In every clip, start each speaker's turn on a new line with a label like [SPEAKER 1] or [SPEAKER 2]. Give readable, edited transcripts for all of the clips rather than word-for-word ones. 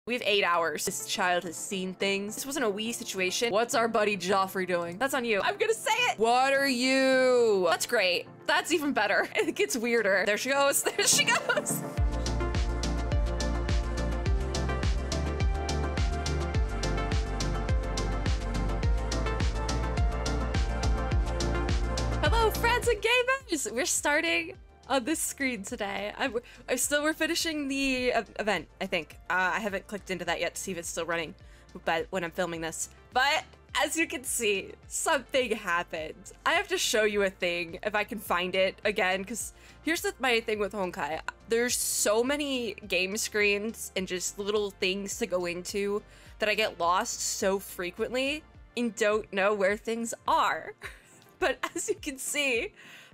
[SPEAKER 1] We have 8 hours. This child has seen things. This wasn't a Wii situation. What's our buddy Joffrey doing? That's on you. I'm gonna say it. What are you? That's great. That's even better. It gets weirder. There she goes. There she goes. Hello, friends and gamers. We're starting on this screen today. We're finishing the event, I think. I haven't clicked into that yet to see if it's still running but when I'm filming this. But as you can see, something happened. I have to show you a thing if I can find it again, because here's my thing with Honkai. There's so many game screens and just little things to go into that I get lost so frequently and don't know where things are. But as you can see,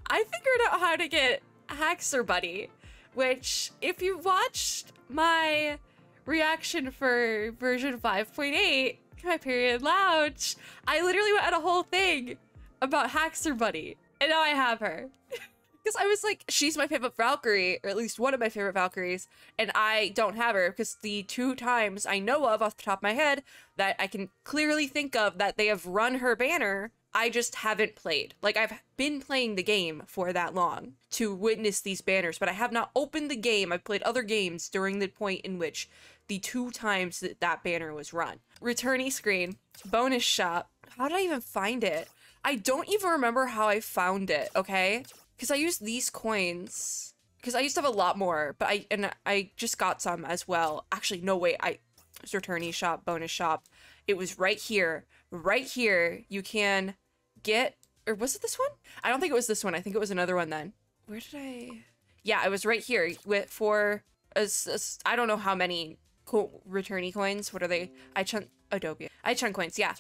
[SPEAKER 1] I figured out how to get Haxor Buddy, which if you watched my reaction for version 5.8, my period lounge, I literally went on a whole thing about Haxor Buddy, and now I have her. Because I was like, she's my favorite Valkyrie, or at least one of my favorite Valkyries, and I don't have her because the 2 times I know of off the top of my head that I can clearly think of that they have run her banner, I just haven't played. Like, I've been playing the game for that long to witness these banners, but I have not opened the game. I've played other games during the point in which the 2 times that banner was run. Returnee screen, bonus shop. How did I even find it? I don't even remember how I found it, okay? Because I used these coins, because I used to have a lot more, but I just got some as well. Actually, no, wait, it's returnee shop, bonus shop. It was right here. Right here, you can get, or was it this one? I don't think it was this one. I think it was another one then. Where did I? Yeah, it was right here for, I don't know how many returnee coins. What are they? Adobe. I-Chun coins, yeah.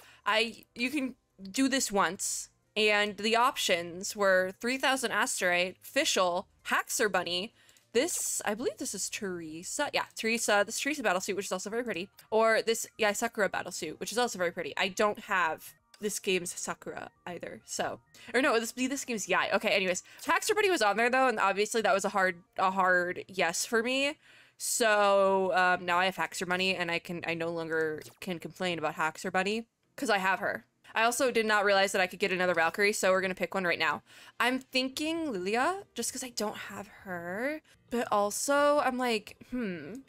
[SPEAKER 1] You can do this once, and the options were 3,000 asterite, official, Haxor Bunny. This, I believe this is Teresa. Yeah, Teresa, this Teresa battlesuit, which is also very pretty. Or this, yeah, Sakura battlesuit, which is also very pretty. I don't have this game's Sakura either, so. Or no, this game's Yai. Okay, anyways. Haxor Bunny was on there though, and obviously that was a hard yes for me. So, now I have Haxor Bunny, and I no longer can complain about Haxor Bunny, because I have her. I also did not realize that I could get another Valkyrie, so we're gonna pick one right now. I'm thinking Lilia, just because I don't have her. But also, I'm like,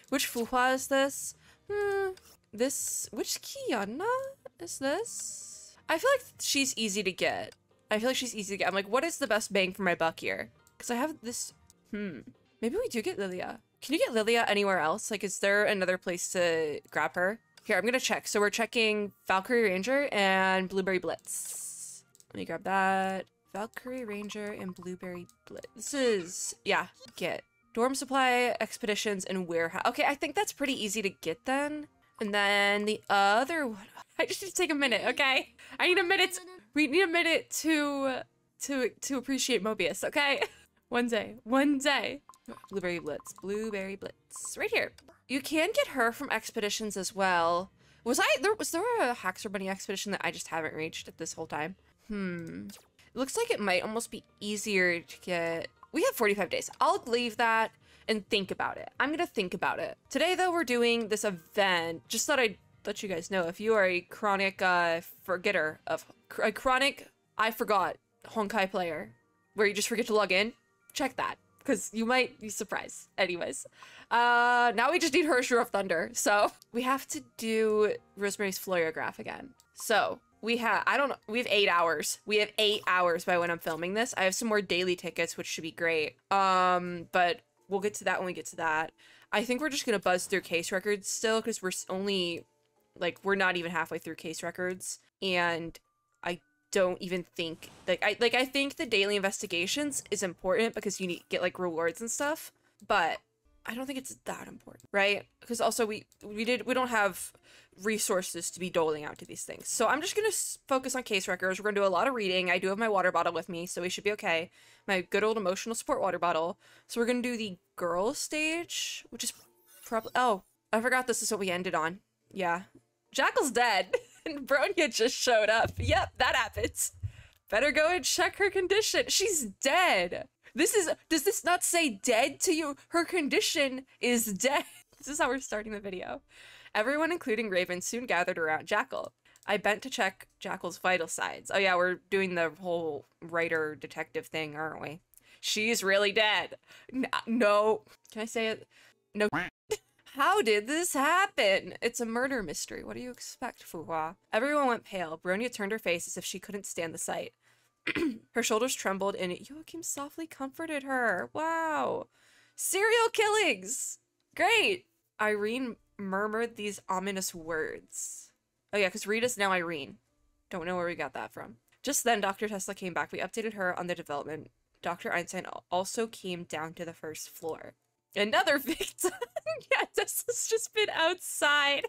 [SPEAKER 1] which Fuhua is this? Which Kiana is this? I feel like she's easy to get. I'm like, what is the best bang for my buck here? Because I have this, maybe we do get Lilia. Can you get Lilia anywhere else? Like, is there another place to grab her? Here, I'm gonna check. So we're checking Valkyrie Ranger and Blueberry Blitz. Let me grab that. Valkyrie Ranger and Blueberry Blitz. This is, yeah, get. Dorm Supply, Expeditions, and Warehouse. Okay, I think that's pretty easy to get then. And then the other one, I just need to take a minute, okay? I need a minute. We need a minute to appreciate Mobius, okay? One day. Blueberry Blitz, right here. You can get her from Expeditions as well. Was there a Haxor Bunny expedition that I just haven't reached at this whole time? It looks like it might almost be easier to get. We have 45 days. I'll leave that and think about it. I'm gonna think about it. Today though, we're doing this event. Just thought I'd let you guys know, if you are a chronic forgetter of a chronic I forgot Honkai player where you just forget to log in, check that, because you might be surprised. Anyways, now we just need Hersher of Thunder, so we have to do Rosemary's FLORIOGRAPH again. So we have, we have 8 hours. We have 8 hours by when I'm filming this. I have some more daily tickets, which should be great. But we'll get to that when we get to that. I think we're just gonna buzz through case records still, because we're only, like, we're not even halfway through case records, and I don't even think, I think the daily investigations is important because you need get like rewards and stuff, but I don't think it's that important, right? Because also we don't have resources to be doling out to these things. So I'm just gonna focus on case records. We're gonna do a lot of reading. I do have my water bottle with me, so we should be okay. My good old emotional support water bottle. So we're gonna do the girls stage, which is probably, oh, I forgot this is what we ended on. Yeah. Jackal's dead, and Bronya just showed up. Yep, that happens. Better go and check her condition. She's dead. Does this not say dead to you? Her condition is dead. This is how we're starting the video. Everyone, including Raven, soon gathered around Jackal. I bent to check Jackal's vital signs. Oh yeah, we're doing the whole writer detective thing, aren't we? She's really dead. No. Can I say it? No. How did this happen? It's a murder mystery. What do you expect, Fuhua? Everyone went pale. Bronya turned her face as if she couldn't stand the sight. Her shoulders trembled and Joachim softly comforted her. Wow. Serial killings! Great! Irene murmured these ominous words. Oh yeah, because Rita's now Irene. Don't know where we got that from. Just then, Dr. Tesla came back. We updated her on the development. Dr. Einstein also came down to the first floor. Another victim! Yeah, Tesla's just been outside.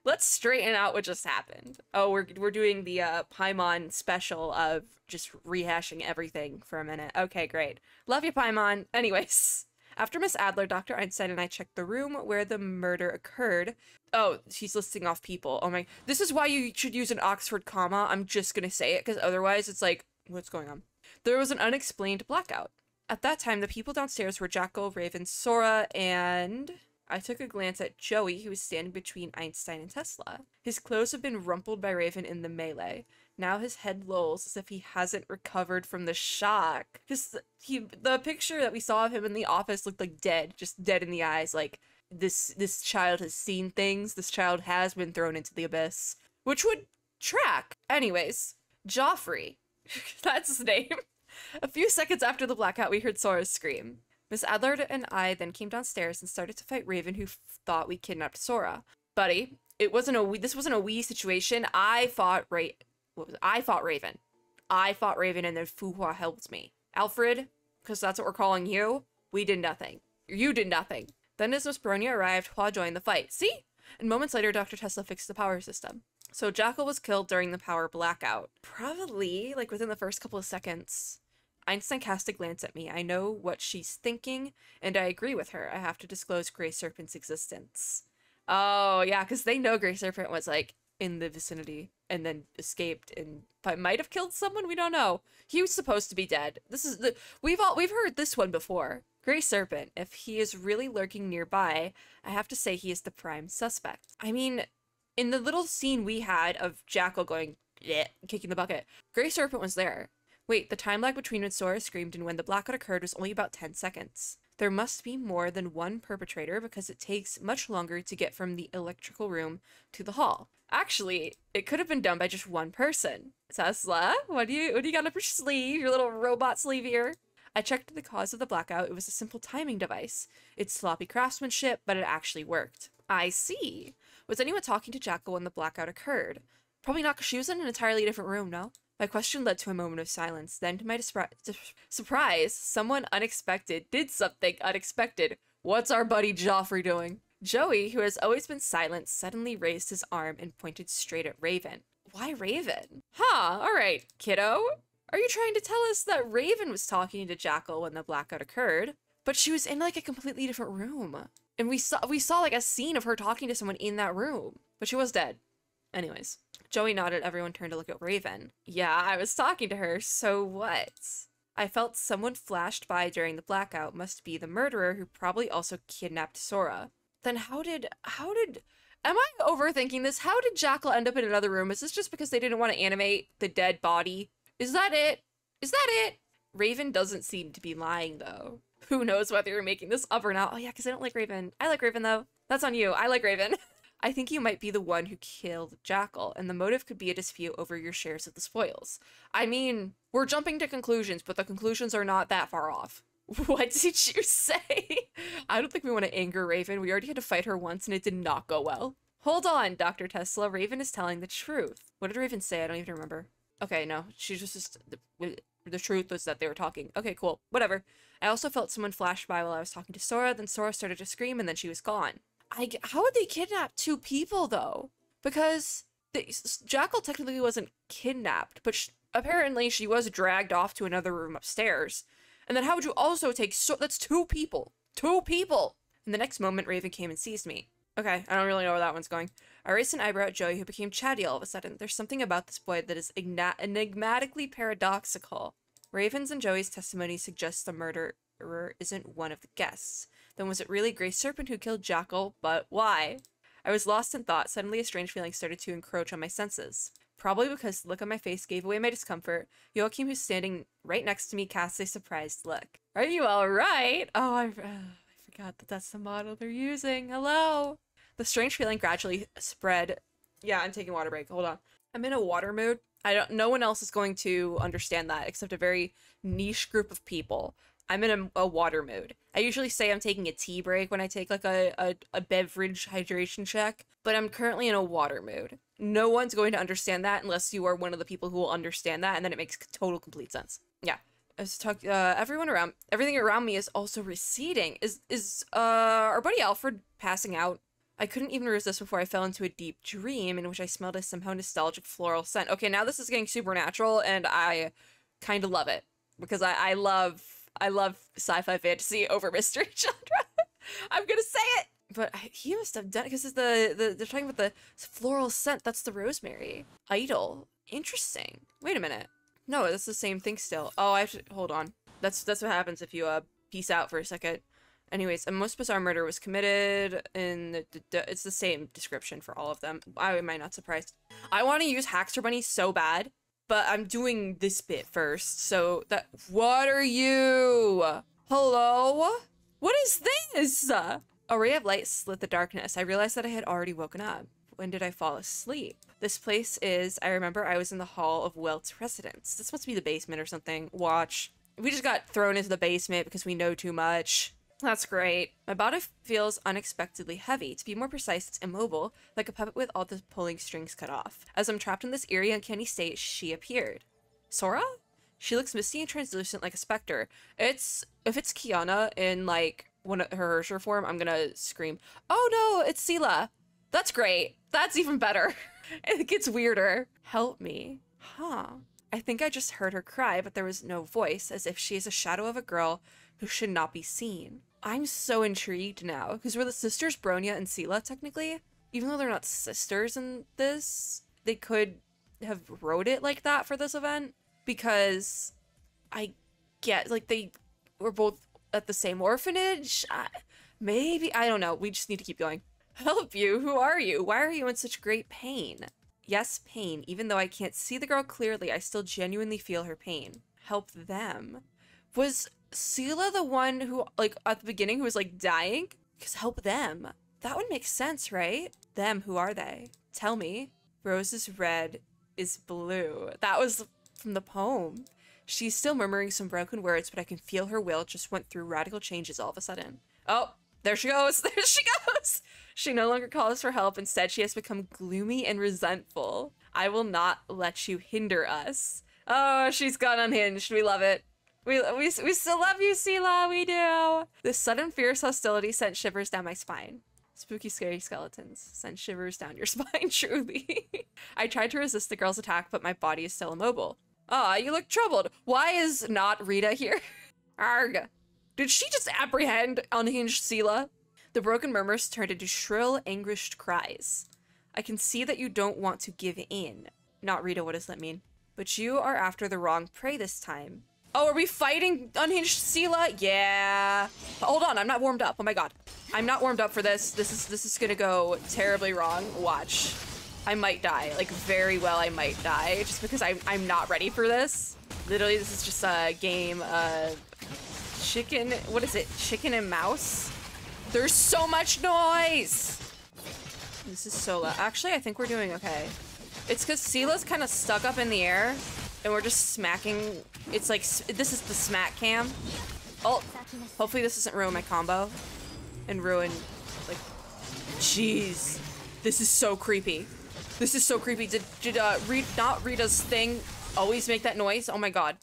[SPEAKER 1] Let's straighten out what just happened. Oh, we're doing the Paimon special of just rehashing everything for a minute. Okay, great. Love you, Paimon. Anyways, after Miss Adler, Dr. Einstein and I checked the room where the murder occurred. Oh, she's listing off people. Oh my, this is why you should use an Oxford comma. I'm just gonna say it, because otherwise it's like, what's going on? There was an unexplained blackout. At that time, the people downstairs were Jackal, Raven, Sora, and... I took a glance at Joey, who was standing between Einstein and Tesla. His clothes have been rumpled by Raven in the melee. Now his head lolls as if he hasn't recovered from the shock. The picture that we saw of him in the office looked like dead, just dead in the eyes. Like, this child has seen things. This child has been thrown into the abyss, which would track. Anyways, Joffrey. That's his name. A few seconds after the blackout, we heard Sora's scream. Miss Adler and I then came downstairs and started to fight Raven, who thought we kidnapped Sora. Buddy, this wasn't a we situation. I fought Raven. I fought Raven, and then Fuhua helped me. Alfred, because that's what we're calling you, we did nothing. You did nothing. Then as Miss Bronya arrived, Hua joined the fight. See? And moments later, Dr. Tesla fixed the power system. So Jackal was killed during the power blackout. Probably, like, within the first couple of seconds. Einstein cast a glance at me. I know what she's thinking, and I agree with her. I have to disclose Grey Serpent's existence. Oh, yeah, because they know Grey Serpent was, like, in the vicinity and then escaped and might have killed someone. We don't know. He was supposed to be dead. This is we've heard this one before. Grey Serpent, if he is really lurking nearby, I have to say he is the prime suspect. I mean, in the little scene we had of Jackal going, bleh, kicking the bucket, Grey Serpent was there. Wait, the time lag between when Sora screamed and when the blackout occurred was only about 10 seconds. There must be more than one perpetrator because it takes much longer to get from the electrical room to the hall. Actually, it could have been done by just one person. Tesla, what do you got up your sleeve, your little robot sleeve here? I checked the cause of the blackout. It was a simple timing device. It's sloppy craftsmanship, but it actually worked. I see. Was anyone talking to Jackal when the blackout occurred? Probably not, because she was in an entirely different room, no? My question led to a moment of silence. Then, to my surprise, someone unexpected did something unexpected. What's our buddy Joffrey doing? Joey, who has always been silent, suddenly raised his arm and pointed straight at Raven. Why Raven? Huh, alright, kiddo. Are you trying to tell us that Raven was talking to Jackal when the blackout occurred? But she was in, like, a completely different room. And we saw like, a scene of her talking to someone in that room. But she was dead. Anyways. Joey nodded. Everyone turned to look at Raven. Yeah, I was talking to her, so what? I felt someone flashed by during the blackout. Must be the murderer who probably also kidnapped Sora. Then how did, am I overthinking this? How did Jackal end up in another room? Is this just because they didn't want to animate the dead body? Is that it? Is that it? Raven doesn't seem to be lying, though. Who knows whether you're making this up or not? Oh yeah, because I don't like Raven. I like Raven, though. That's on you. I like Raven. I think you might be the one who killed Jackal, and the motive could be a dispute over your shares of the spoils. I mean, we're jumping to conclusions, but the conclusions are not that far off. What did you say? I don't think we want to anger Raven. We already had to fight her once, and it did not go well. Hold on, Dr. Tesla. Raven is telling the truth. What did Raven say? I don't even remember. Okay, no. She just the truth was that they were talking. Okay, cool. Whatever. I also felt someone flash by while I was talking to Sora, then Sora started to scream, and then she was gone. How would they kidnap two people, though? Because Jackal technically wasn't kidnapped, but apparently she was dragged off to another room upstairs. And then how would you also take that's two people. Two people! In the next moment, Raven came and seized me. Okay, I don't really know where that one's going. I raised an eyebrow at Joey, who became chatty all of a sudden. There's something about this boy that is enigmatically paradoxical. Raven's and Joey's testimony suggests the murderer isn't one of the guests. Then was it really Grey Serpent who killed Jackal? But why? I was lost in thought. Suddenly, a strange feeling started to encroach on my senses. Probably because the look on my face gave away my discomfort. Joachim, who's standing right next to me, casts a surprised look. Are you all right? Oh, I forgot that that's the model they're using. Hello. The strange feeling gradually spread. Yeah, I'm taking a water break. Hold on. I'm in a water mood. No one else is going to understand that except a very niche group of people. I'm in a water mood. I usually say I'm taking a tea break when I take like a beverage hydration check, but I'm currently in a water mood. No one's going to understand that unless you are one of the people who will understand that, and then it makes total complete sense. Yeah. I was talking, everything around me is also receding. Is our buddy Alfred passing out? I couldn't even resist before I fell into a deep dream in which I smelled a somehow nostalgic floral scent. Okay, now this is getting supernatural, and I kind of love it because I love sci-fi fantasy over mystery genre. I'm gonna say it, but he must have done it because they're talking about the floral scent. That's the rosemary. Idol. Interesting. Wait a minute. No, that's the same thing still. Oh, I have to hold on. That's what happens if you peace out for a second. Anyways, a most bizarre murder was committed in it's the same description for all of them. I am not surprised. I want to use Hackster Bunny so bad, but I'm doing this bit first. So what are you? Hello? What is this? A ray of light slit the darkness. I realized that I had already woken up. When did I fall asleep? This place is, I remember I was in the hall of Welt's residence. This must be the basement or something. Watch. We just got thrown into the basement because we know too much. That's great. My body feels unexpectedly heavy. To be more precise, it's immobile, like a puppet with all the pulling strings cut off. As I'm trapped in this eerie, uncanny state, she appeared. Sora? She looks misty and translucent like a specter. If it's Kiana in, like, her Ursher form, I'm gonna scream, oh no, it's Sela. That's great. That's even better. It gets weirder. Help me. Huh. I think I just heard her cry, but there was no voice, as if she is a shadow of a girl who should not be seen. I'm so intrigued now, because we're the sisters Bronya and Sela, technically. Even though they're not sisters in this, they could have wrote it like that for this event, because I get, like, they were both at the same orphanage? Maybe? I don't know. We just need to keep going. Help you? Who are you? Why are you in such great pain? Yes, pain. Even though I can't see the girl clearly, I still genuinely feel her pain. Help them. Was Sela the one who, like, at the beginning who was, like, dying? Because help them. That would make sense, right? Them, who are they? Tell me. Rose is red, is blue. That was from the poem. She's still murmuring some broken words, but I can feel her will just went through radical changes all of a sudden. Oh, there she goes. There she goes. She no longer calls for help. Instead, she has become gloomy and resentful. I will not let you hinder us. Oh, she's gone unhinged. We love it. We still love you, Sela. We do. This sudden fierce hostility sent shivers down my spine. Spooky, scary skeletons sent shivers down your spine, truly. I tried to resist the girl's attack, but my body is still immobile. Ah, you look troubled. Why is not Rita here? Arg. Did she just apprehend unhinged Sela? The broken murmurs turned into shrill, anguished cries. I can see that you don't want to give in. Not Rita, what does that mean? But you are after the wrong prey this time. Oh, are we fighting unhinged Sela? Yeah. Hold on, I'm not warmed up. Oh my god. I'm not warmed up for this. This is gonna go terribly wrong. Watch. I might die. Like, very well I might die. Just because I'm not ready for this. Literally, this is just a game of chicken. What is it? Chicken and mouse? There's so much noise! This is so loud. Actually, I think we're doing okay. It's because Sela's kind of stuck up in the air, and we're just smacking. It's like, this is the smack cam. Oh, hopefully this doesn't ruin my combo. And ruin, like, jeez. This is so creepy. This is so creepy. Did not Rita's thing always make that noise? Oh my god.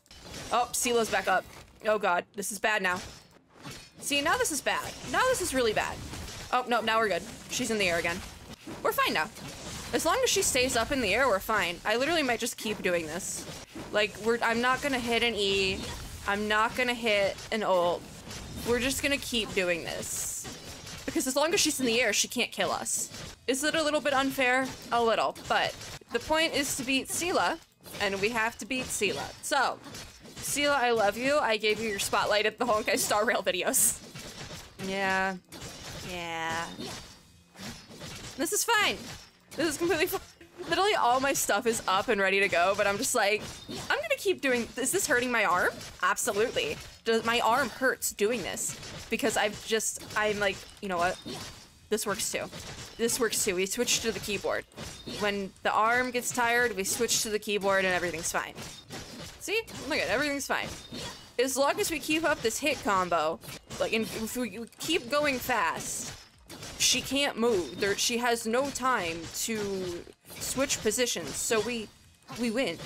[SPEAKER 1] Oh, Sela's back up. Oh god, this is bad now. See, now this is bad. Now this is really bad. Oh, no, now we're good. She's in the air again. We're fine now. As long as she stays up in the air, we're fine. I literally might just keep doing this. Like, I'm not gonna hit an E. I'm not gonna hit an ult. We're just gonna keep doing this. Because as long as she's in the air, she can't kill us. Is it a little bit unfair? A little, but the point is to beat Sela, and we have to beat Sela. So, Sela, I love you. I gave you your spotlight at the Honkai Star Rail videos. Yeah. Yeah. This is fine. This is completely fine. Literally all my stuff is up and ready to go, but I'm just like, I'm gonna keep doing, is this hurting my arm? Absolutely. My arm hurts doing this because I'm like, you know what? This works too. This works too. We switch to the keyboard. When the arm gets tired, we switch to the keyboard and everything's fine. See? Look at it, everything's fine. As long as we keep up this hit combo, like, if we keep going fast, she can't move. She has no time to switch positions, so we win.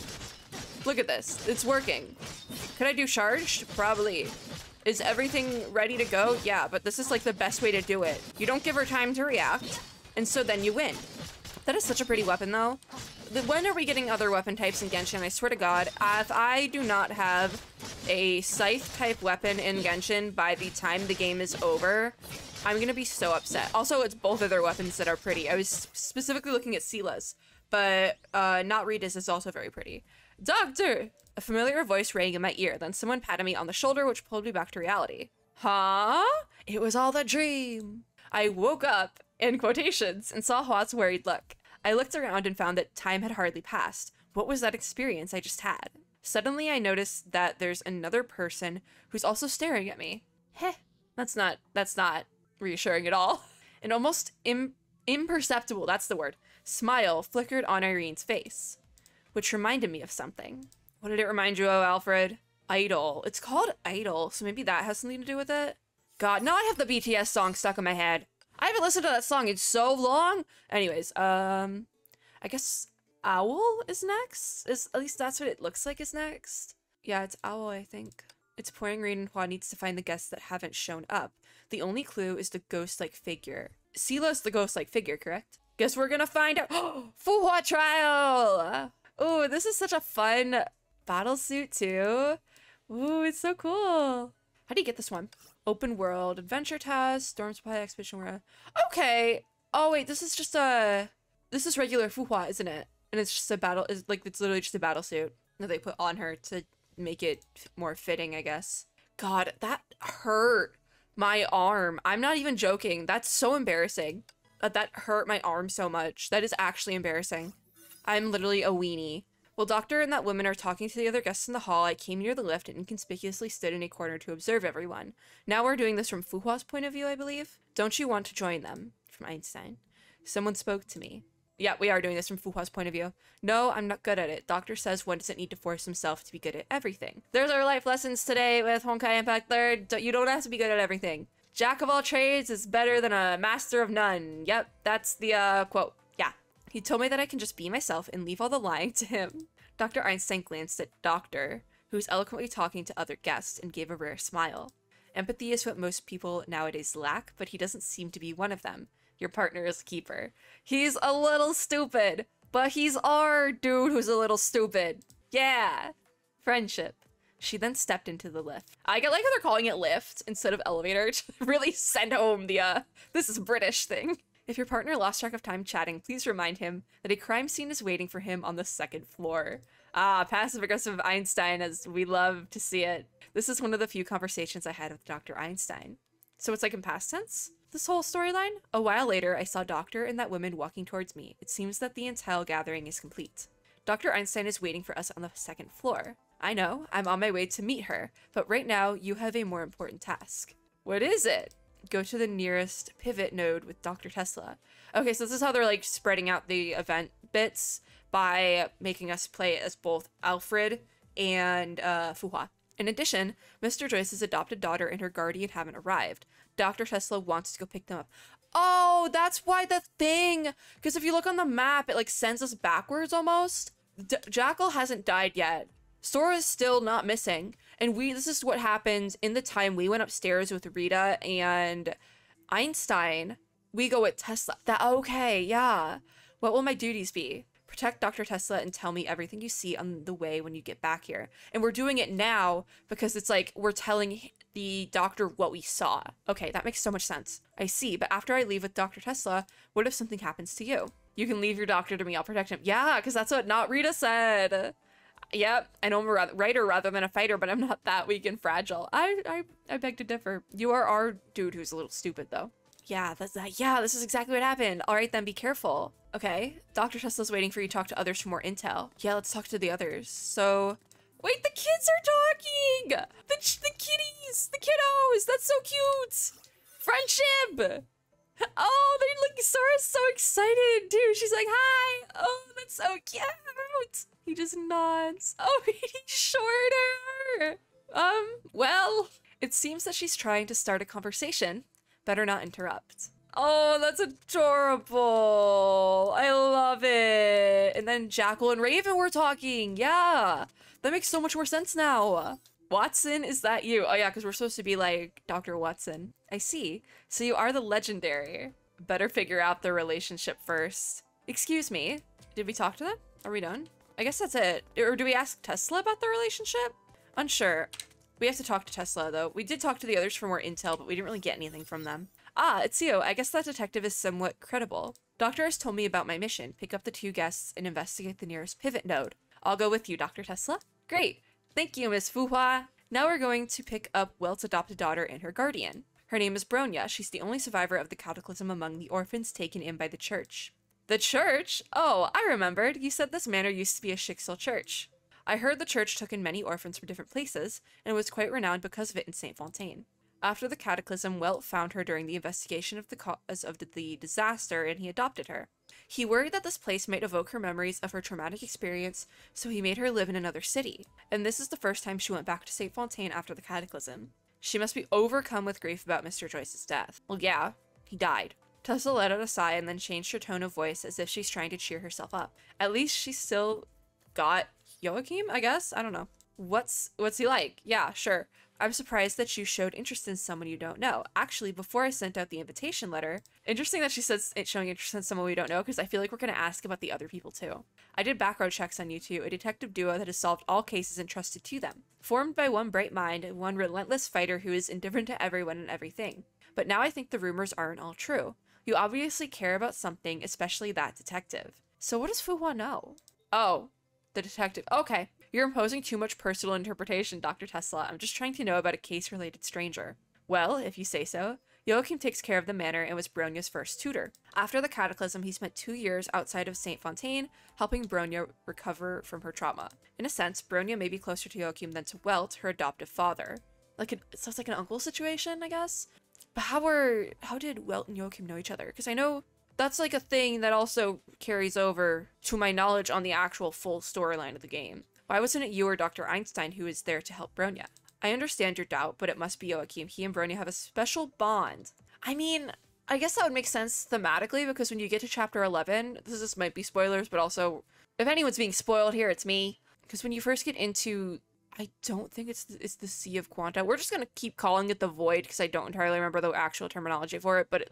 [SPEAKER 1] Look at this, it's working. Could I do charged? Probably. Is everything ready to go? Yeah, but this is like the best way to do it. You don't give her time to react, and so then you win. That is such a pretty weapon though. When are we getting other weapon types in Genshin? I swear to God, if I do not have a scythe type weapon in Genshin by the time the game is over, I'm gonna be so upset. Also, it's both of their weapons that are pretty. I was specifically looking at Sila's, but not Rita's is also very pretty. Doctor! A familiar voice rang in my ear, then someone patted me on the shoulder, which pulled me back to reality. Huh? It was all a dream. I woke up, in quotations, and saw Hua's worried look. I looked around and found that time had hardly passed. What was that experience I just had? Suddenly, I noticed that there's another person who's also staring at me. Heh. That's not reassuring at all. An almost imperceptible, that's the word, smile flickered on Irene's face, which reminded me of something. What did it remind you of, Alfred? Idol. It's called Idol, so maybe that has something to do with it? God, now I have the BTS song stuck in my head. I haven't listened to that song in so long. Anyways, I guess Owl is next? At least that's what it looks like is next. Yeah, it's Owl, I think. It's pouring rain and Hua needs to find the guests that haven't shown up. The only clue is the ghost-like figure. Sila's the ghost-like figure, correct? Guess we're gonna find out. Fuhua trial! Oh, this is such a fun battle suit too. Ooh, it's so cool. How do you get this one? Open world, adventure task, storm supply expedition. Okay. Oh wait, this is regular Fuhua, isn't it? And it's just a battle, it's literally just a battle suit that they put on her to make it more fitting, I guess. God, that hurt my arm. I'm not even joking. That's so embarrassing. That hurt my arm so much. That is actually embarrassing. I'm literally a weenie. While Doctor and that woman are talking to the other guests in the hall, I came near the lift and inconspicuously stood in a corner to observe everyone. Now we're doing this from Fuhua's point of view, I believe. Don't you want to join them? From Einstein. Someone spoke to me. Yeah, we are doing this from Fuhua's point of view. No, I'm not good at it. Doctor says one doesn't need to force himself to be good at everything. There's our life lessons today with Honkai Impact 3rd. You don't have to be good at everything. Jack of all trades is better than a master of none. Yep, that's the quote. Yeah. He told me that I can just be myself and leave all the lying to him. Dr. Einstein glanced at Doctor, who was eloquently talking to other guests, and gave a rare smile. Empathy is what most people nowadays lack, but he doesn't seem to be one of them. Your partner is a keeper. He's a little stupid, but he's our dude who's a little stupid. Yeah. Friendship. She then stepped into the lift. I like how they're calling it lift instead of elevator to really send home the, this is British thing. If your partner lost track of time chatting, please remind him that a crime scene is waiting for him on the 2nd floor. Ah, passive-aggressive Einstein, as we love to see it. This is one of the few conversations I had with Dr. Einstein. So it's like in past tense? This whole storyline? A while later, I saw Doctor and that woman walking towards me. It seems that the intel gathering is complete. Dr. Einstein is waiting for us on the 2nd floor. I know, I'm on my way to meet her, but right now, you have a more important task. What is it? Go to the nearest pivot node with Dr. Tesla. Okay, so this is how they're like spreading out the event bits by making us play as both Alfred and Fuhua. In addition, Mr. Joyce's adopted daughter and her guardian haven't arrived. Dr. Tesla wants to go pick them up. Oh, that's why the thing, because if you look on the map, it like sends us backwards almost. Jackal hasn't died yet. Sora is still not missing. And this is what happened in the time we went upstairs with Rita and Einstein. We go with Tesla. Okay, yeah. What will my duties be? Protect Dr. Tesla and tell me everything you see on the way when you get back here. And we're doing it now because it's like we're telling the doctor what we saw. Okay, that makes so much sense. I see, but after I leave with Dr. Tesla, what if something happens to you? You can leave your doctor to me, I'll protect him. Yeah, because that's what Not Rita said. Yep, I know I'm a writer rather than a fighter, but I'm not that weak and fragile. I beg to differ. You are our dude who's a little stupid, though. Yeah, yeah, this is exactly what happened. All right, then be careful. Okay, Dr. Tesla's waiting for you to talk to others for more intel. Yeah, let's talk to the others. So, wait, the kids are talking! The kitties! The kiddos! That's so cute! Friendship! Oh, they look, Sora's so excited, too. She's like, hi! Oh, that's so cute! He just nods. Oh, he's shorter! Well, it seems that she's trying to start a conversation. Better not interrupt. Oh, that's adorable. I love it. And then Jackal and Raven were talking. Yeah, that makes so much more sense now. Watson, is that you? Oh yeah, because we're supposed to be like Dr. Watson. I see. So you are the legendary. Better figure out their relationship first. Excuse me. Did we talk to them? Are we done? I guess that's it. Or do we ask Tesla about their relationship? Unsure. We have to talk to Tesla, though. We did talk to the others for more intel, but we didn't really get anything from them. Ah, it's you. I guess that detective is somewhat credible. Doctor has told me about my mission. Pick up the 2 guests and investigate the nearest pivot node. I'll go with you, Dr. Tesla. Great. Thank you, Miss Fuhua. Now we're going to pick up Welt's adopted daughter and her guardian. Her name is Bronya. She's the only survivor of the cataclysm among the orphans taken in by the church. The church? Oh, I remembered. You said this manor used to be a Shixel church. I heard the church took in many orphans from different places, and was quite renowned because of it in St. Fontaine. After the cataclysm, Welt found her during the investigation of the cause of the disaster, and he adopted her. He worried that this place might evoke her memories of her traumatic experience, so he made her live in another city. And this is the first time she went back to St. Fontaine after the cataclysm. She must be overcome with grief about Mr. Joyce's death. Well, yeah, he died. Tessa let out a sigh and then changed her tone of voice as if she's trying to cheer herself up. At least she still got Joachim, I guess? I don't know. What's he like? Yeah, sure. I'm surprised that you showed interest in someone you don't know. Actually, before I sent out the invitation letter, interesting that she says it's showing interest in someone we don't know, because I feel like we're going to ask about the other people too. I did background checks on you two, a detective duo that has solved all cases entrusted to them. Formed by one bright mind and one relentless fighter who is indifferent to everyone and everything. But now I think the rumors aren't all true. You obviously care about something, especially that detective. So what does Fuhua know? Oh. The detective. Okay. You're imposing too much personal interpretation, Dr. Tesla. I'm just trying to know about a case-related stranger. Well, if you say so. Joachim takes care of the manor and was Bronya's first tutor. After the cataclysm, he spent 2 years outside of St. Fontaine, helping Bronya recover from her trauma. In a sense, Bronya may be closer to Joachim than to Welt, her adoptive father. It sounds like an uncle situation, I guess? But how did Welt and Joachim know each other? Because I know that's like a thing that also carries over to my knowledge on the actual full storyline of the game. Why wasn't it you or Dr. Einstein who was there to help Bronya? I understand your doubt, but it must be Joachim. He and Bronya have a special bond. I mean, I guess that would make sense thematically, because when you get to chapter 11, this might be spoilers, but also, if anyone's being spoiled here, it's me. Because when you first get into, I don't think it's the Sea of Quanta. We're just gonna keep calling it the Void, because I don't entirely remember the actual terminology for it, but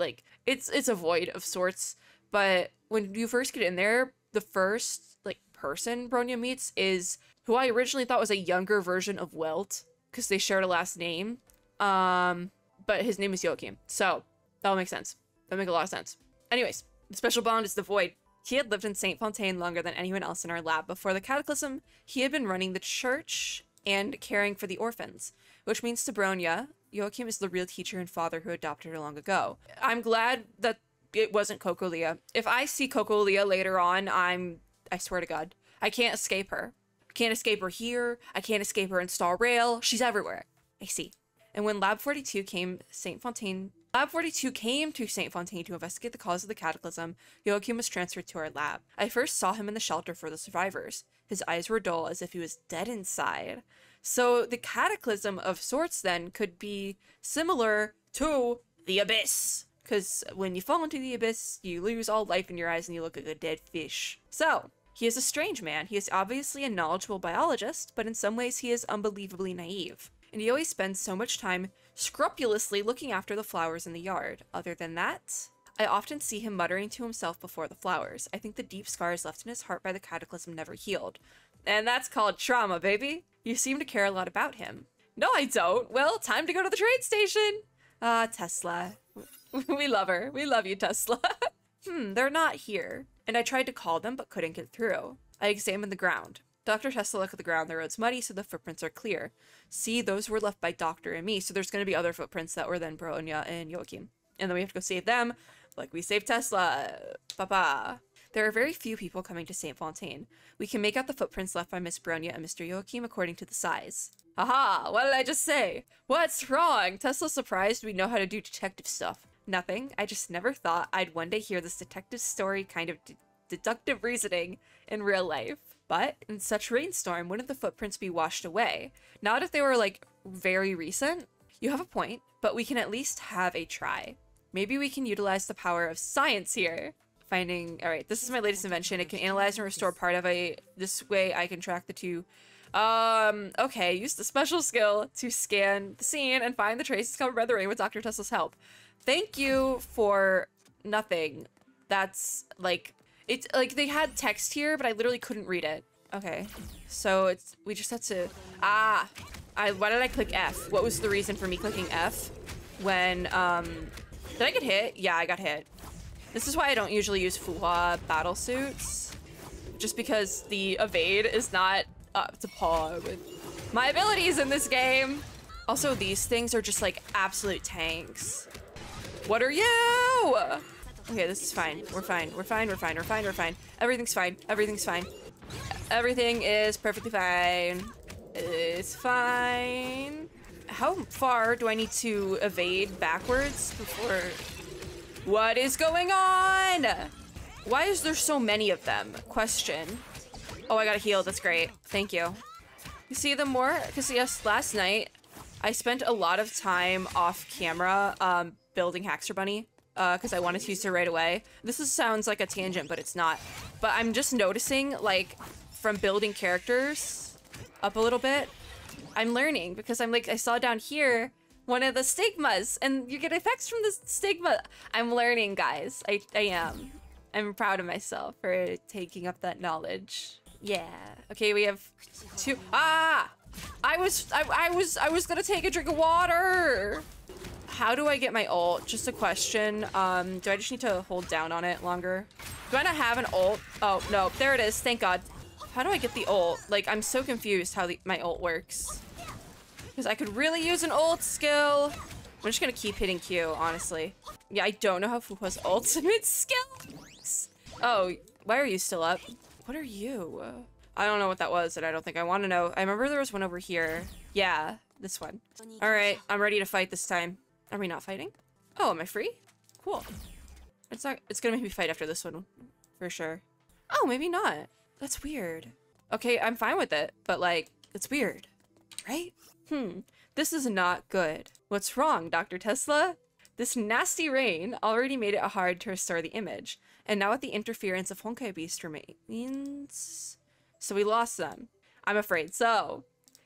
[SPEAKER 1] it's a void of sorts. But when you first get in there, the first person Bronya meets is who I originally thought was a younger version of Welt, because they shared a last name. But his name is Joachim, so that'll make sense. That'll make a lot of sense. Anyways, the special bond is the Void. He had lived in St. Fontaine longer than anyone else in our lab. Before the cataclysm, he had been running the church and caring for the orphans, which means to Bronya, Joachim is the real teacher and father who adopted her long ago. I'm glad that it wasn't Coco Leah. If I see Coco Leah later on, I swear to God, I can't escape her. I can't escape her here. I can't escape her in Star Rail. She's everywhere. I see. And when Lab 42 came to St. Fontaine to investigate the cause of the cataclysm, Joachim was transferred to our lab. I first saw him in the shelter for the survivors. His eyes were dull, as if he was dead inside. So the cataclysm of sorts then could be similar to the abyss. Because when you fall into the abyss, you lose all life in your eyes and you look like a dead fish. So, he is a strange man. He is obviously a knowledgeable biologist, but in some ways he is unbelievably naive. And he always spends so much time scrupulously looking after the flowers in the yard. Other than that, I often see him muttering to himself before the flowers. I think the deep scars left in his heart by the cataclysm never healed. And that's called trauma, baby. You seem to care a lot about him. No, I don't. Well, time to go to the train station. Ah, Tesla. We love her. We love you, Tesla. They're not here. And I tried to call them, but couldn't get through. I examined the ground. Dr. Tesla looked at the ground. The road's muddy, so the footprints are clear. See, those were left by Doctor and me, so there's going to be other footprints that were then Bronya and Joachim. And then we have to go save them, like we saved Tesla. Papa. There are very few people coming to St. Fontaine. We can make out the footprints left by Miss Bronya and Mr. Joachim according to the size. Haha, what did I just say? What's wrong? Tesla's surprised we know how to do detective stuff. Nothing. I just never thought I'd one day hear this detective story kind of deductive reasoning in real life. But in such rainstorm, wouldn't the footprints be washed away? Not if they were like very recent. You have a point, but we can at least have a try. Maybe we can utilize the power of science here. Finding, all right, this is my latest invention. It can analyze and restore part of this way I can track the two. Okay, use the special skill to scan the scene and find the traces covered by the rain with Dr. Tesla's help. Thank you for nothing. That's like, it's like they had text here, but I literally couldn't read it. Okay, so we just had to, why did I click F? What was the reason for me clicking F when, did I get hit? Yeah, I got hit. This is why I don't usually use Fuhua battle suits, just because the evade is not up to par with my abilities in this game. Also, these things are just like absolute tanks. What are you? Okay, this is fine. We're fine. We're fine. We're fine. We're fine. We're fine. Everything's fine. Everything's fine. Everything is perfectly fine. It's fine. How far do I need to evade backwards before? What is going on? Why is there so many of them? Question. Oh, I got a heal. That's great. Thank you. You see them more? Because yes, last night I spent a lot of time off camera building Haxor Bunny because I wanted to use her right away. Sounds like a tangent, but it's not. But I'm just noticing, like, from building characters up a little bit, I'm learning because I'm like, I saw down here one of the stigmas and you get effects from the stigma. I'm learning, guys. I am. I'm proud of myself for taking up that knowledge. Yeah. Okay, we have two. I was gonna take a drink of water. How do I get my ult? Just a question. Do I just need to hold down on it longer? Do I not have an ult? Oh, no. There it is. Thank God. How do I get the ult? Like, I'm so confused how my ult works. Because I could really use an ult skill. I'm just gonna keep hitting Q, honestly. Yeah, I don't know how Fuhua's ultimate skill works. Oh, why are you still up? What are you? I don't know what that was, and I don't think I want to know. I remember there was one over here. Yeah, this one. All right, I'm ready to fight this time. Are we not fighting? Oh, am I free? Cool. It's gonna make me fight after this one, for sure. Oh, maybe not. That's weird. Okay, I'm fine with it, but like, it's weird, right? This is not good. What's wrong, Dr. Tesla? This nasty rain already made it hard to restore the image, and now with the interference of Honkai Beast remains, so we lost them. I'm afraid so.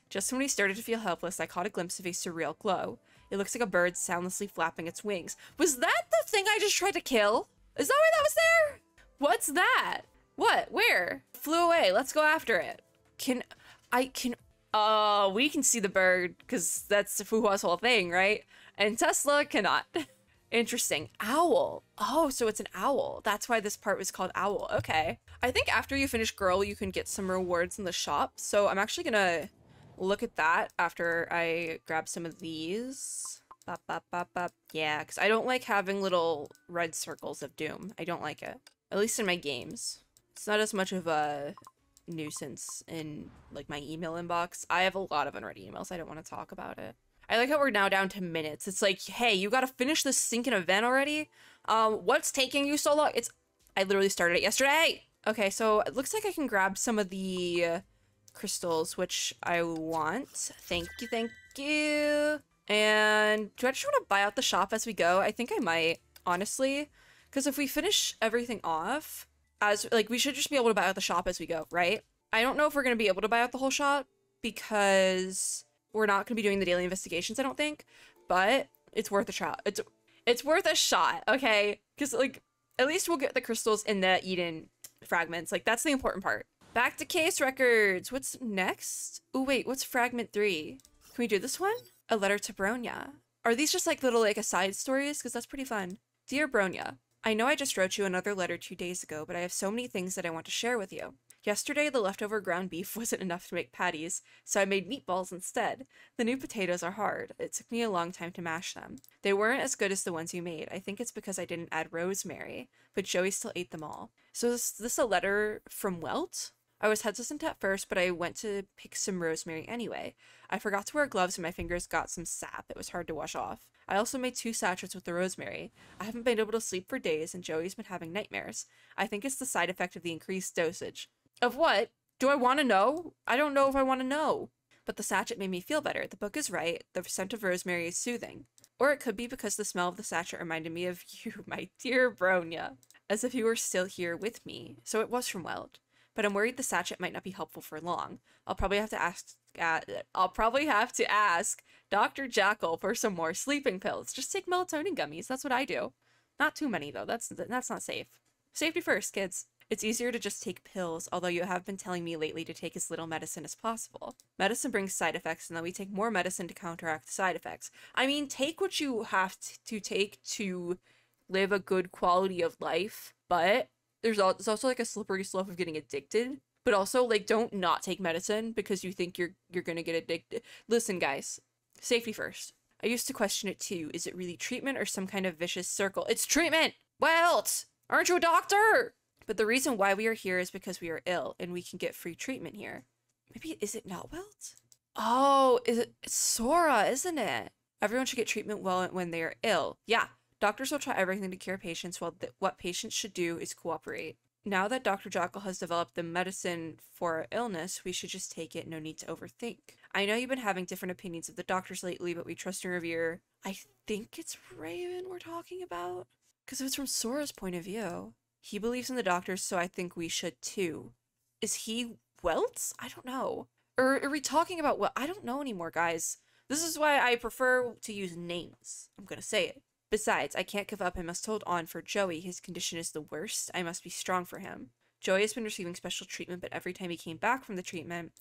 [SPEAKER 1] Just when we started to feel helpless, I caught a glimpse of a surreal glow. It looks like a bird soundlessly flapping its wings. Was that the thing I just tried to kill? Is that why that was there? What's that? What? Where? Flew away. Let's go after it. We can see the bird because that's Fuhua's whole thing, right? And Tesla cannot. Interesting. Owl. Oh, so it's an owl. That's why this part was called Owl. Okay. I think after you finish Girl, you can get some rewards in the shop. So I'm actually gonna look at that after I grab some of these. Bop, bop, bop, bop. Yeah, because I don't like having little red circles of doom. I don't like it. At least in my games. It's not as much of a nuisance in like my email inbox. I have a lot of unread emails. I don't want to talk about it. I like how we're now down to minutes. It's like, hey, you gotta finish this stinking event already? What's taking you so long? I literally started it yesterday. Okay, so it looks like I can grab some of the crystals, which I want. Thank you, thank you. And do I just want to buy out the shop as we go? I think I might, honestly. Because if we finish everything off, we should just be able to buy out the shop as we go, right? I don't know if we're going to be able to buy out the whole shop because we're not going to be doing the daily investigations, I don't think, but it's worth a shot. It's worth a shot, okay? Because, like, at least we'll get the crystals in the Eden fragments. Like, that's the important part. Back to case records. What's next? Oh, wait, what's fragment 3? Can we do this one? A letter to Bronya. Are these just, like, little, like, aside stories? Because that's pretty fun. Dear Bronya, I know I just wrote you another letter 2 days ago, but I have so many things that I want to share with you. Yesterday, the leftover ground beef wasn't enough to make patties, so I made meatballs instead. The new potatoes are hard. It took me a long time to mash them. They weren't as good as the ones you made. I think it's because I didn't add rosemary, but Joey still ate them all. So is this a letter from Welt? I was hesitant at first, but I went to pick some rosemary anyway. I forgot to wear gloves and my fingers got some sap. It was hard to wash off. I also made 2 sachets with the rosemary. I haven't been able to sleep for days and Joey's been having nightmares. I think it's the side effect of the increased dosage. Of what? Do I want to know? I don't know if I want to know. But the sachet made me feel better. The book is right. The scent of rosemary is soothing. Or it could be because the smell of the sachet reminded me of you, my dear Bronya. As if you were still here with me. So it was from Welt. But I'm worried the sachet might not be helpful for long. I'll probably have to ask Dr. Jackal for some more sleeping pills. Just take melatonin gummies. That's what I do. Not too many though. That's not safe. Safety first, kids. It's easier to just take pills, although you have been telling me lately to take as little medicine as possible. Medicine brings side effects, and then we take more medicine to counteract the side effects. I mean, take what you have to take to live a good quality of life, but there's also like a slippery slope of getting addicted. But also, like, don't not take medicine because you think you're gonna get addicted. Listen, guys, safety first. I used to question it too. Is it really treatment or some kind of vicious circle? It's treatment! Welt! Aren't you a doctor? But the reason why we are here is because we are ill and we can get free treatment here. Maybe, is it not Welt? Oh, it's Sora, isn't it? Everyone should get treatment well when they are ill. Yeah, doctors will try everything to cure patients while what patients should do is cooperate. Now that Dr. Jackal has developed the medicine for our illness, we should just take it, no need to overthink. I know you've been having different opinions of the doctors lately, but we trust and revere. I think it's Raven we're talking about? Because if it's from Sora's point of view. He believes in the doctors, so I think we should too. Is he Welt? I don't know. Or are we talking about what? I don't know anymore, guys. This is why I prefer to use names. I'm gonna say it. Besides, I can't give up. I must hold on for Joey. His condition is the worst. I must be strong for him. Joey has been receiving special treatment, but every time he came back from the treatment,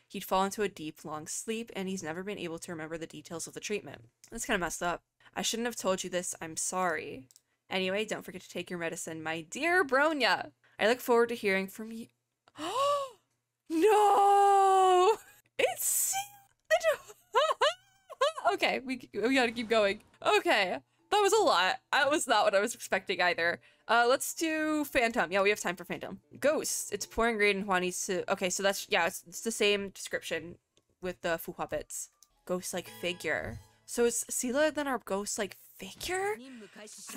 [SPEAKER 1] he'd fall into a deep, long sleep, and he's never been able to remember the details of the treatment. That's kind of messed up. I shouldn't have told you this. I'm sorry. Anyway, don't forget to take your medicine, my dear Bronya. I look forward to hearing from you. Oh, no! It's okay, we gotta keep going. Okay, that was a lot. That was not what I was expecting either. Let's do Phantom. Yeah, we have time for Phantom. Ghost. It's pouring rain and Juan needs to... Okay, so that's... Yeah, it's the same description with the Fuhua bits. Ghost-like figure. So is Sela then our ghost-like figure?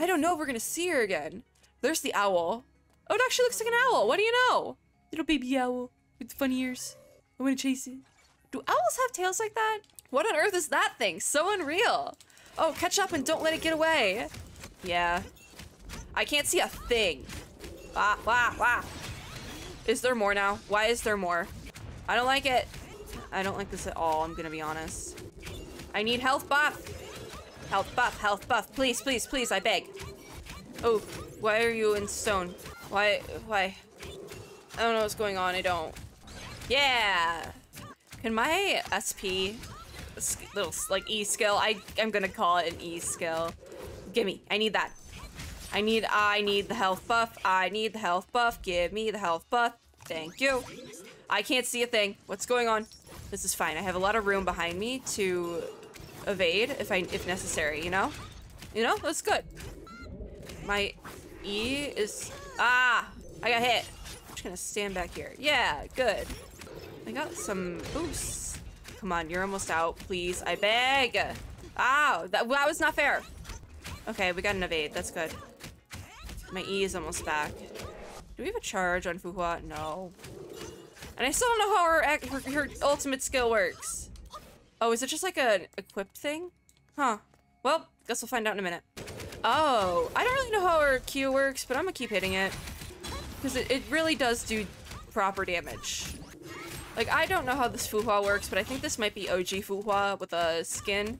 [SPEAKER 1] I don't know if we're gonna see her again. There's the owl. Oh, it actually looks like an owl. What do you know? Little baby owl with funny ears. I wanna chase it. Do owls have tails like that? What on earth is that thing? So unreal. Oh, catch up and don't let it get away. Yeah. I can't see a thing. Is there more now? Why is there more? I don't like it. I don't like this at all, I'm gonna be honest. I need health buff. Health buff, please, please, please, I beg. Oh, why are you in stone? Why? I don't know what's going on, I don't. Yeah! Can my SP, little, like, E skill, I'm gonna call it an E skill. Gimme, I need that. I need the health buff, I need the health buff, give me the health buff, thank you. I can't see a thing, what's going on? This is fine, I have a lot of room behind me to evade if necessary, you know? You know, that's good. My E is, I got hit. I'm just gonna stand back here. Yeah, good. I got some boosts. Come on, you're almost out, please, I beg. Ow, that was not fair. Okay, we got an evade, that's good. My E is almost back. Do we have a charge on Fuhua? No. And I still don't know how her ultimate skill works. Oh, is it just like an equipped thing? Huh. Well, guess we'll find out in a minute. Oh, I don't really know how her Q works, but I'm gonna keep hitting it. Because it really does do proper damage. Like, I don't know how this Fuhua works, but I think this might be OG Fuhua with a skin.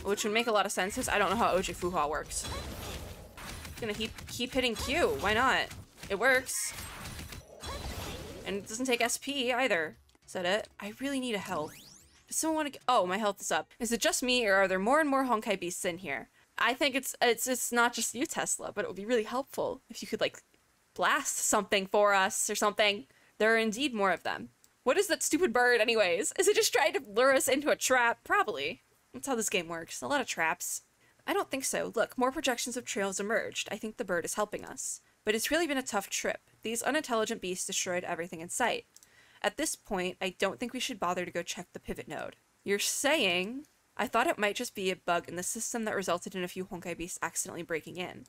[SPEAKER 1] Which would make a lot of sense, because I don't know how OG Fuhua works. I'm gonna keep hitting Q, why not? It works. And it doesn't take SP either. Is that it? I really need a health. Does someone want to get— oh, my health is up. Is it just me, or are there more and more Honkai beasts in here? I think it's not just you, Tesla, but it would be really helpful if you could, like, blast something for us or something. There are indeed more of them. What is that stupid bird anyways? Is it just trying to lure us into a trap? Probably. That's how this game works. A lot of traps. I don't think so. Look, more projections of trails emerged. I think the bird is helping us. But it's really been a tough trip. These unintelligent beasts destroyed everything in sight. At this point, I don't think we should bother to go check the pivot node. You're saying... I thought it might just be a bug in the system that resulted in a few Honkai beasts accidentally breaking in.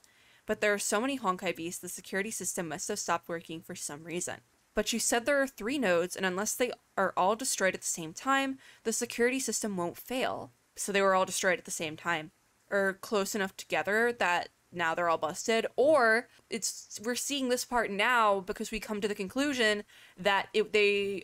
[SPEAKER 1] But there are so many Honkai beasts, the security system must have stopped working for some reason. But you said there are 3 nodes, and unless they are all destroyed at the same time, the security system won't fail. So they were all destroyed at the same time. Or close enough together that now they're all busted. Or we're seeing this part now because we come to the conclusion that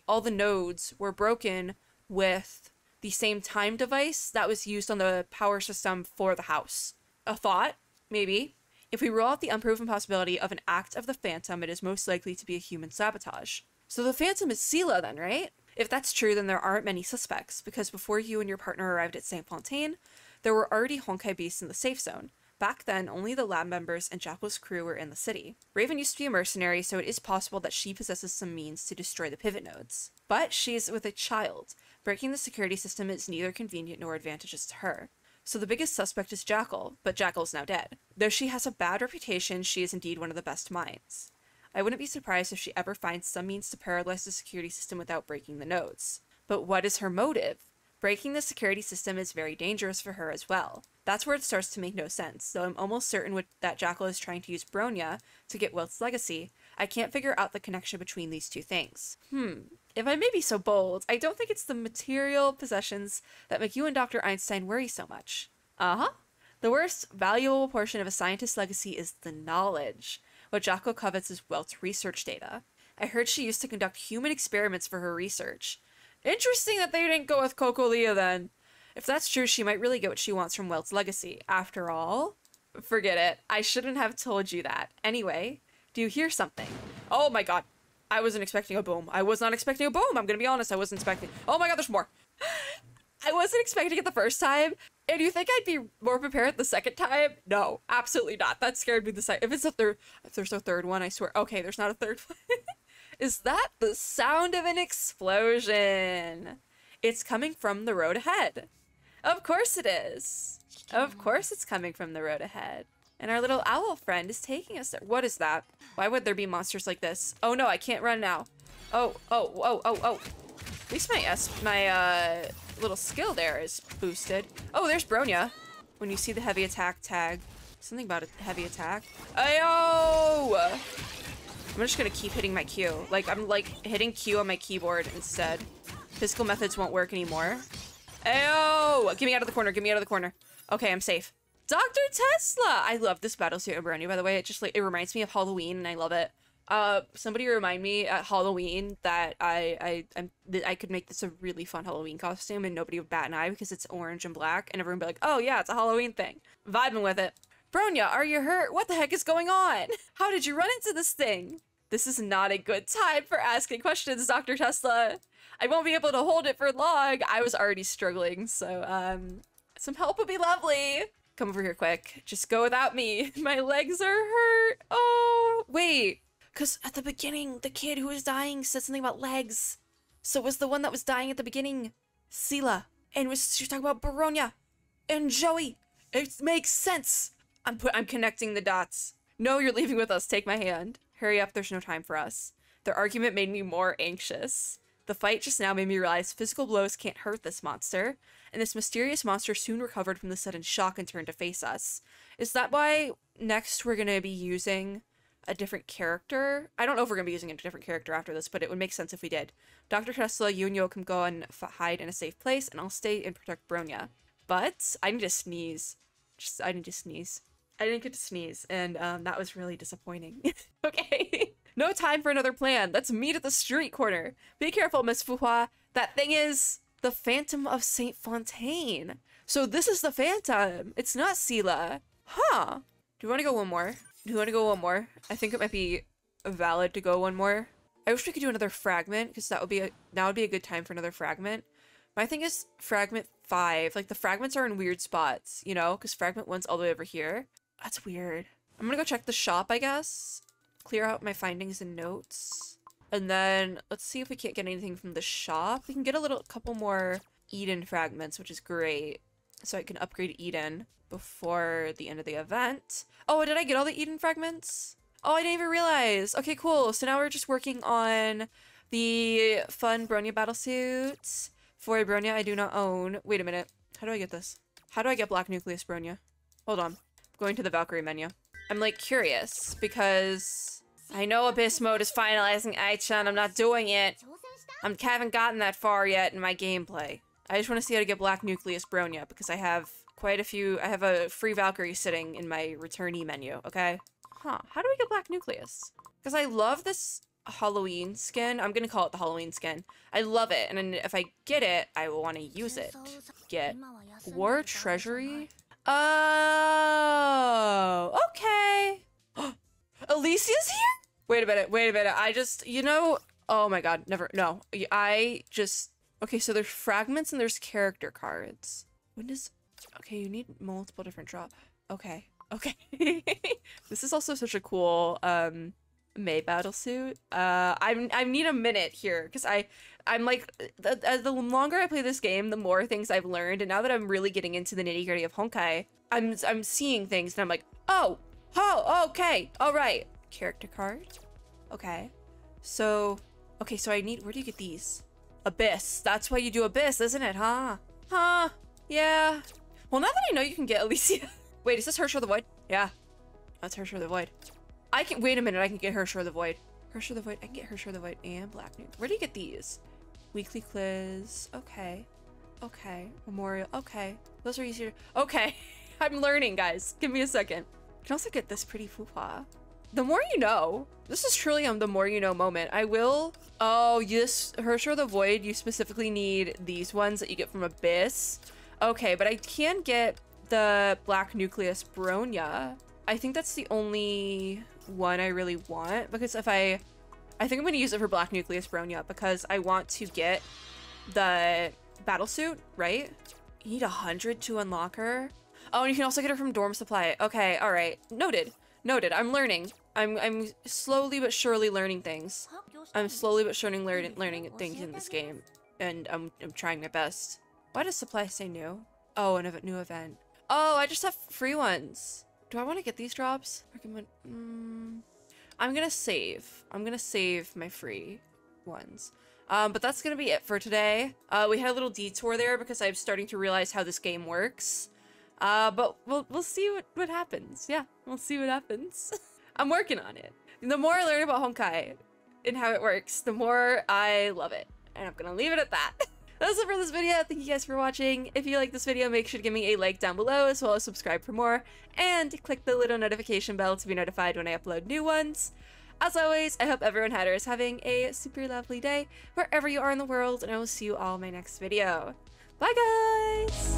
[SPEAKER 1] all the nodes were broken with the same time device that was used on the power system for the house. A thought? Maybe. If we rule out the unproven possibility of an act of the Phantom, it is most likely to be a human sabotage. So the Phantom is Sela then, right? If that's true, then there aren't many suspects, because before you and your partner arrived at St. Fontaine, there were already Honkai beasts in the safe zone. Back then, only the lab members and Jackal's crew were in the city. Raven used to be a mercenary, so it is possible that she possesses some means to destroy the pivot nodes. But she's with a child. Breaking the security system is neither convenient nor advantageous to her. So the biggest suspect is Jackal, but Jackal's now dead. Though she has a bad reputation, she is indeed one of the best minds. I wouldn't be surprised if she ever finds some means to paralyze the security system without breaking the nodes. But what is her motive? Breaking the security system is very dangerous for her as well. That's where it starts to make no sense, though I'm almost certain that Jackal is trying to use Bronya to get Wilt's legacy. I can't figure out the connection between these two things. If I may be so bold, I don't think it's the material possessions that make you and Dr. Einstein worry so much. The worst valuable portion of a scientist's legacy is the knowledge. What Jackal covets is Wilt's research data. I heard she used to conduct human experiments for her research. Interesting that they didn't go with Coco Leah then. If that's true, she might really get what she wants from Wilt's legacy. After all, forget it. I shouldn't have told you that. Anyway, do you hear something? Oh my god. I wasn't expecting a boom. I was not expecting a boom. I'm gonna be honest. I wasn't expecting... Oh my god, there's more. I wasn't expecting it the first time. And you think I'd be more prepared the second time? No, absolutely not. That scared me the second. If there's a third one, I swear. Okay, there's not a third one. Is that the sound of an explosion? It's coming from the road ahead. Of course it is. Of course it's coming from the road ahead. And our little owl friend is taking us there. What is that? Why would there be monsters like this? Oh no, I can't run now. Oh. At least my little skill there is boosted. Oh, there's Bronya. When you see the heavy attack tag. Something about a heavy attack. Ayo! I'm just gonna keep hitting my Q. Like, I'm like hitting Q on my keyboard instead. Physical methods won't work anymore. Ayo! Get me out of the corner, get me out of the corner. Okay, I'm safe. Dr. Tesla! I love this battlesuit of Bronya, by the way. It just like, it reminds me of Halloween and I love it. Somebody remind me at Halloween that I could make this a really fun Halloween costume and nobody would bat an eye because it's orange and black and everyone would be like, oh yeah, it's a Halloween thing. Vibing with it. Bronya, are you hurt? What the heck is going on? How did you run into this thing? This is not a good time for asking questions, Dr. Tesla. I won't be able to hold it for long. I was already struggling, so, some help would be lovely. Come over here quick. Just go without me. My legs are hurt. Oh, wait. Because at the beginning, the kid who was dying said something about legs. So was the one that was dying at the beginning Sela? And she was talking about Bronya and Joey. It makes sense. I'm connecting the dots. No, you're leaving with us. Take my hand. Hurry up, there's no time for us. Their argument made me more anxious. The fight just now made me realize physical blows can't hurt this monster, and this mysterious monster soon recovered from the sudden shock and turned to face us. Is that why next we're gonna be using a different character? I don't know if we're gonna be using a different character after this, but it would make sense if we did. Dr. Tesla, you and Yo can go and hide in a safe place, and I'll stay and protect Bronya. But I need to sneeze. I need to sneeze. I didn't get to sneeze, and that was really disappointing. Okay. No time for another plan. Let's meet at the street corner. Be careful, Miss Fuhua. That thing is the Phantom of St. Fontaine. So this is the Phantom. It's not Sela. Huh. Do you want to go one more? Do you want to go one more? I think it might be valid to go one more. I wish we could do another fragment, because that would be a good time for another fragment. My thing is fragment 5. Like, the fragments are in weird spots, you know? Because fragment 1's all the way over here. That's weird. I'm gonna go check the shop, I guess. Clear out my findings and notes. And then let's see if we can't get anything from the shop. We can get a couple more Eden fragments, which is great. So I can upgrade Eden before the end of the event. Oh, did I get all the Eden fragments? Oh, I didn't even realize. Okay, cool. So now we're just working on the fun Bronya battlesuits for a Bronya I do not own. Wait a minute. How do I get this? How do I get Black Nucleus Bronya? Hold on. Going to the Valkyrie menu. I'm like curious because I know Abyss mode is finalizing A.L.I.S.O.N. I'm not doing it. I haven't gotten that far yet in my gameplay. I just want to see how to get Black Nucleus Bronya because I have quite a few. I have a free Valkyrie sitting in my returnee menu, okay? Huh, how do we get Black Nucleus? Because I love this Halloween skin. I'm gonna call it the Halloween skin. I love it, and then if I get it, I will want to use it. Get War Treasury? Oh, okay. Alicia's here? Wait a minute, I just, you know, oh my god, never, no. Okay, so there's fragments and there's character cards. Okay, you need multiple different drop. Okay. This is also such a cool, May battlesuit. I need a minute here, because I'm like, the longer I play this game, the more things I've learned, and now that I'm really getting into the nitty-gritty of Honkai, I'm seeing things, and I'm like, oh, okay, alright. Character card. Okay. So I need, where do you get these? Abyss. That's why you do Abyss, isn't it, huh? Yeah. Well, now that I know you can get Alicia. Wait, is this Hersher the Void? Yeah. That's Hersher the Void. Wait a minute, I can get Hersher the Void. I can get Hersher the Void and Black Nuke. Where do you get these? Weekly quiz. Okay. Memorial. Okay. Those are easier. Okay. I'm learning, guys. Give me a second. You can also get this pretty fupa. The more you know. This is truly the more you know moment. Oh, yes, Hersher the Void, you specifically need these ones that you get from Abyss. Okay, but I can get the Black Nucleus Bronya. I think that's the only one I really want, because I think I'm gonna use it for Black Nucleus Bronya because I want to get the battlesuit, right? You need 100 to unlock her. Oh, and you can also get her from Dorm Supply. Okay, all right, noted. I'm learning. I'm slowly but surely learning things. I'm slowly but surely learning things in this game, and I'm trying my best. Why does supply say new? Oh, a new event. Oh, I just have free ones. Do I want to get these drops? I'm gonna save. I'm gonna save my free ones. But that's gonna be it for today. We had a little detour there because I'm starting to realize how this game works. But we'll see what happens. Yeah, we'll see what happens. I'm working on it. The more I learn about Honkai and how it works, the more I love it. And I'm gonna leave it at that. That's it for this video. Thank you guys for watching. If you like this video, make sure to give me a like down below, as well as subscribe for more, and click the little notification bell to be notified when I upload new ones. As always, I hope everyone had or is having a super lovely day wherever you are in the world, and I will see you all in my next video. Bye, guys!